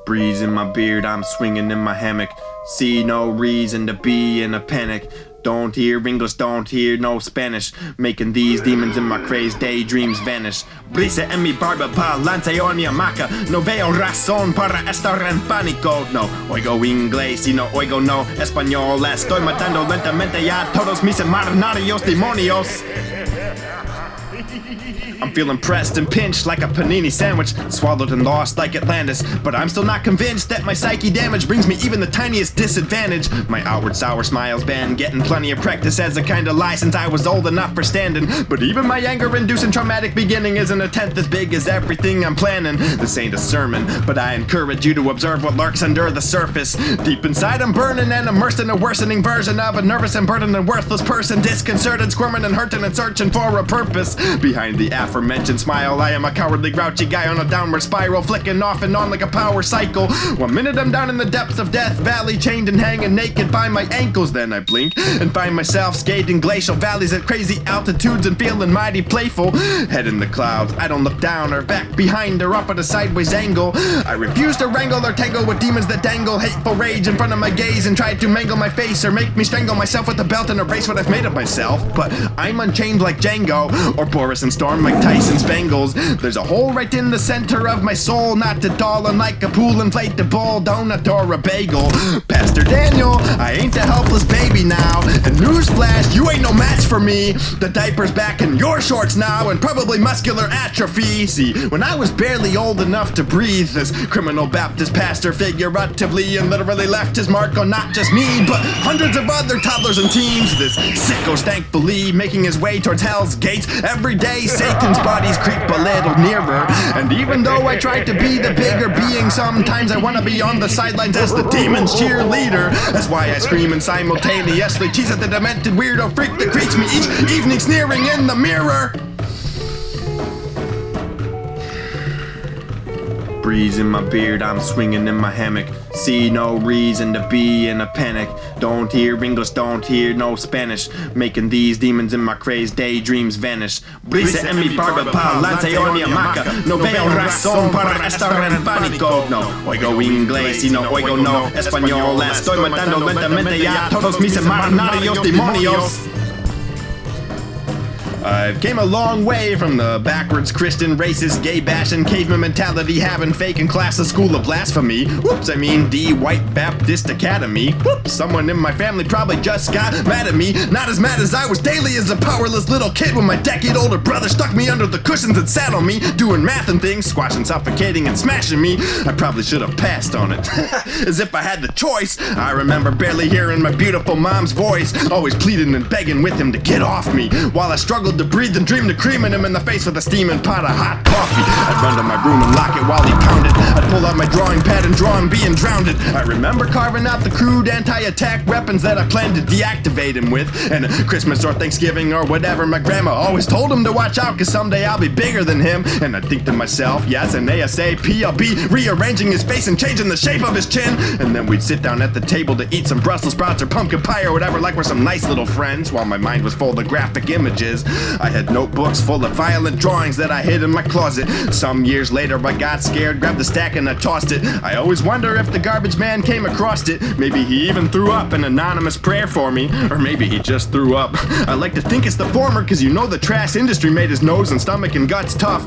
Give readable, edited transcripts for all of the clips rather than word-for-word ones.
Breeze in my beard, I'm swinging in my hammock. See no reason to be in a panic. Don't hear English, don't hear no Spanish. Making these demons in my crazed daydreams vanish. Brisa en mi barba balanceo en mi hamaca. No veo razón para estar en pánico. No oigo inglés y no oigo no español. Estoy matando lentamente ya todos mis imaginarios demonios. I'm feeling pressed and pinched like a panini sandwich, swallowed and lost like Atlantis. But I'm still not convinced that my psyche damage brings me even the tiniest disadvantage. My outward sour smile's been getting plenty of practice as a kind of license I was old enough for standing. But even my anger-inducing traumatic beginning isn't a tenth as big as everything I'm planning. This ain't a sermon, but I encourage you to observe what lurks under the surface. Deep inside I'm burning and immersed in a worsening version of a nervous and burdened and worthless person, disconcerted, squirming and hurting and searching for a purpose. Behind the aforementioned smile, I am a cowardly, grouchy guy on a downward spiral, flicking off and on like a power cycle. 1 minute I'm down in the depths of Death Valley, chained and hanging naked by my ankles. Then I blink and find myself skating glacial valleys at crazy altitudes and feeling mighty playful. Head in the clouds, I don't look down or back, behind or up at a sideways angle. I refuse to wrangle or tangle with demons that dangle hateful rage in front of my gaze and try to mangle my face or make me strangle myself with a belt and erase what I've made of myself. But I'm unchained like Django, or Boris and Storm like Tyson's Bengals. There's a hole right in the center of my soul, not to doll and like a pool inflatable donut or a bagel. Pastor Daniel, I ain't a helpless baby now, and newsflash, you ain't no match for me. The diaper's back in your shorts now, and probably muscular atrophy. See, when I was barely old enough to breathe, this criminal Baptist pastor figuratively and literally left his mark on not just me, but hundreds of other toddlers and teens. This sicko's thankfully making his way towards hell's gates. Every day Satan's bodies creep a little nearer, and even though I try to be the bigger being, sometimes I want to be on the sidelines as the demon's cheerleader. That's why I scream and simultaneously tease at the demented weirdo freak that greets me each evening sneering in the mirror. Breeze in my beard, I'm swinging in my hammock. See no reason to be in a panic. Don't hear English, don't hear no Spanish. Making these demons in my crazed daydreams vanish. Brisa en mi barba balanceo en mi hamaca. No veo razón para estar en pánico. No oigo inglés y no oigo no español. Estoy matando lentamente ya todos mis imaginarios demonios. I've came a long way from the backwards Christian, racist, gay bashing, caveman mentality having fake in class a school of blasphemy. Whoops, I mean the White Baptist Academy. Whoops, someone in my family probably just got mad at me. Not as mad as I was daily as a powerless little kid when my decade-older brother stuck me under the cushions and sat on me, doing math and things, squashing, suffocating, and smashing me. I probably should have passed on it, as if I had the choice. I remember barely hearing my beautiful mom's voice, always pleading and begging with him to get off me, while I struggled to breathe and dreamed of creaming him in the face with a steaming pot of hot coffee. I'd run to my room and lock it while he pounded. I'd pull out my drawing pad and draw him being drowned. I remember carving out the crude anti-attack weapons that I planned to deactivate him with. And Christmas or Thanksgiving or whatever, my grandma always told him to watch out, cause someday I'll be bigger than him. And I think to myself, yes, and ASAP I'll be rearranging his face and changing the shape of his chin. And then we'd sit down at the table to eat some Brussels sprouts or pumpkin pie or whatever, like we're some nice little friends, while my mind was full of graphic images. I had notebooks full of violent drawings that I hid in my closet. Some years later I got scared, grabbed the stack and I tossed it. I always wonder if the garbage man came across it. Maybe he even threw up an anonymous prayer for me, or maybe he just threw up. I like to think it's the former, cause you know the trash industry made his nose and stomach and guts tough.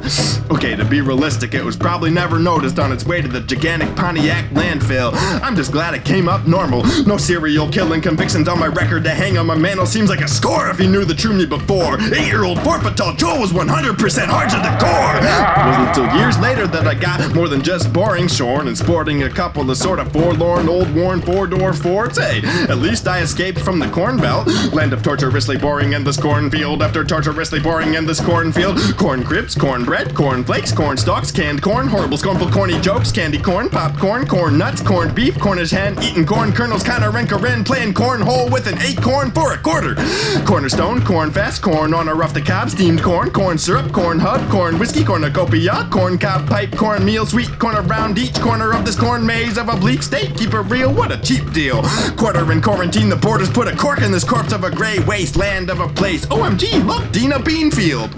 Okay, to be realistic, it was probably never noticed on its way to the gigantic Pontiac landfill. I'm just glad it came up normal. No serial killing convictions on my record to hang on my mantle. Seems like a score if he knew the true me before. 8-year-old 4-foot-tall Joel was 100% hard to the core. It wasn't until years later that I got more than just boring, shorn, and sporting a couple of sort of forlorn, old worn four-door Fords. Hey, at least I escaped from the Corn Belt, land of torturously boring endless cornfield after torturously boring endless cornfield. Corn crisps, cornbread, corn flakes, corn stalks, canned corn, horrible, scornful, corny jokes, candy corn, popcorn, corn nuts, corned beef, Cornish hen, eating corn kernels, kinda rinker-in, playing cornhole with an acorn for a quarter. Cornerstone, corn fest, corn on a rough the cob, steamed corn, corn syrup, corn hub, corn whiskey, cornucopia, corn cob pipe, corn meal, sweet corn around each corner of this corn maze of a bleak state. Keep it real, what a cheap deal. Quarter in quarantine, the borders put a cork in this corpse of a gray wasteland of a place. OMG, look, Dina Beanfield.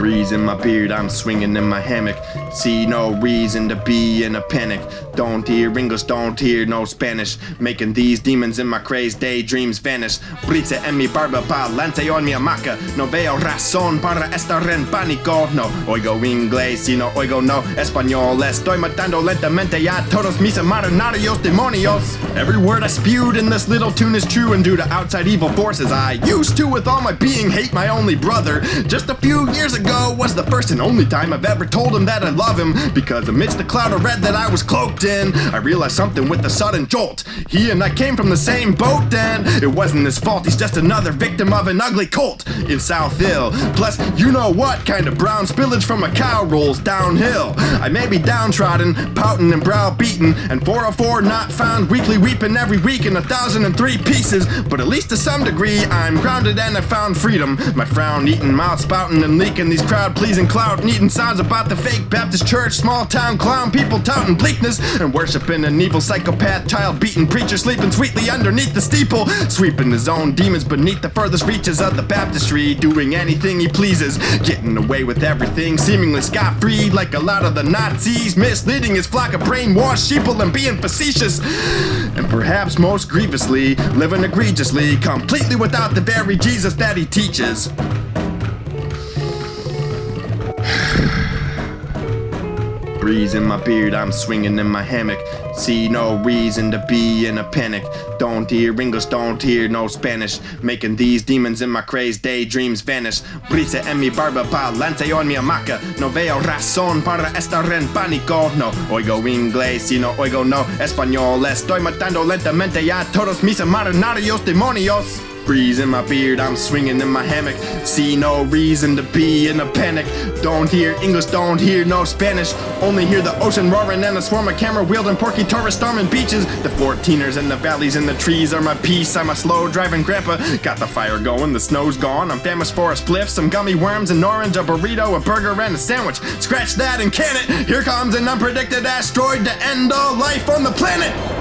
Breeze in my beard, I'm swinging in my hammock. See no reason to be in a panic. Don't hear English, don't hear no Spanish. Making these demons in my crazed daydreams vanish. Brisa en mi barba pa'lante en mi hamaca. No veo razón para estar en pánico. No oigo inglés y no oigo no español. Estoy matando lentamente a todos mis imaginarios demonios. Every word I spewed in this little tune is true, and due to outside evil forces I used to with all my being hate my only brother. Just a few years ago was the first and only time I've ever told him that I love him, because amidst the cloud of red that I was cloaked in, I realized something with a sudden jolt. He and I came from the same boat, and it wasn't his fault. He's just another victim of an ugly cult in South Hill. Plus, you know what kind of brown spillage from a cow rolls downhill. I may be downtrodden, pouting and browbeaten, and 404 not found, weekly weeping every week in 1,003 pieces. But at least to some degree, I'm grounded and I found freedom. My frown eating, mouth spouting and leaking these crowd pleasing, clout needing sounds about the fake Baptist church, small town clown people touting bleakness and worshiping an evil psychopath, child beating preacher sleeping sweetly underneath the steeple, sweeping his own demons beneath the furthest reaches of the baptistry, doing anything he pleases, getting away with everything seemingly scot-free, like a lot of the Nazis, misleading his flock of brainwashed sheeple and being facetious, and perhaps most grievously, living egregiously, completely without the very Jesus that he teaches. Breeze in my beard, I'm swinging in my hammock. See no reason to be in a panic. Don't hear English, don't hear no Spanish. Making these demons in my crazed daydreams vanish. Brisa en mi barba pa'lante en mi hamaca. No veo razón para estar en pánico. No oigo inglés y no oigo no español. Estoy matando lentamente a todos mis imaginarios demonios. Breeze in my beard, I'm swinging in my hammock. See no reason to be in a panic. Don't hear English, don't hear no Spanish. Only hear the ocean roaring and a swarm of camera wielding porky tourists storming beaches. The 14ers and the valleys and the trees are my peace. I'm a slow driving grandpa. Got the fire going, the snow's gone. I'm famished for a spliff, some gummy worms, an orange, a burrito, a burger, and a sandwich. Scratch that and can it. Here comes an unpredicted asteroid to end all life on the planet.